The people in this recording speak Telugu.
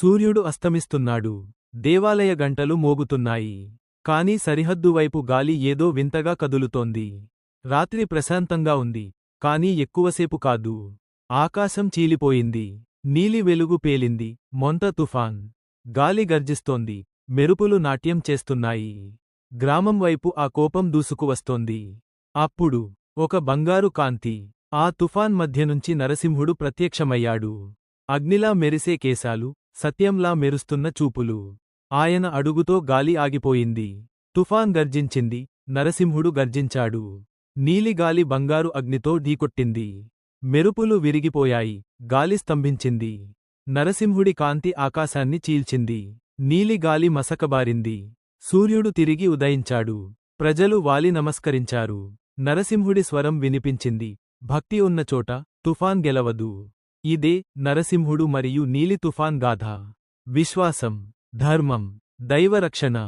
సూర్యుడు అస్తమిస్తున్నాడు. దేవాలయ గంటలు మోగుతున్నాయి. కాని సరిహద్దు వైపు గాలి ఏదో వింతగా కదులుతోంది. రాత్రి ప్రశాంతంగా ఉంది, కాని ఎక్కువసేపు కాదు. ఆకాశం చీలిపోయింది. నీలి వెలుగు పేలింది. మొంత తుఫాన్. గాలి గర్జిస్తోంది. మెరుపులు నాట్యం చేస్తున్నాయి. గ్రామం వైపు ఆ కోపం దూసుకువస్తోంది. అప్పుడు ఒక బంగారు కాంతి. ఆ తుఫాన్ మధ్యనుంచి నరసింహుడు ప్రత్యక్షమయ్యాడు. అగ్నిలా మెరిసే కేశాలు, సత్యంలా మెరుస్తున్న చూపులు. ఆయన అడుగుతో గాలి ఆగిపోయింది. తుఫాన్ గర్జించింది. నరసింహుడు గర్జించాడు. నీలిగాలి బంగారు అగ్నితో ఢీకొట్టింది. మెరుపులు విరిగిపోయాయి. గాలి స్తంభించింది. నరసింహుడి కాంతి ఆకాశాన్ని చీల్చింది. నీలిగాలి మసకబారింది. సూర్యుడు తిరిగి ఉదయించాడు. ప్రజలు వాలి నమస్కరించారు. నరసింహుడి స్వరం వినిపించింది. భక్తి ఉన్న చోట తుఫాన్ గెలవదు. ఇదే నరసింహుడు మరియు నీలి తుఫాన్ గాథ. విశ్వాసం, ధర్మం, దైవరక్షణ.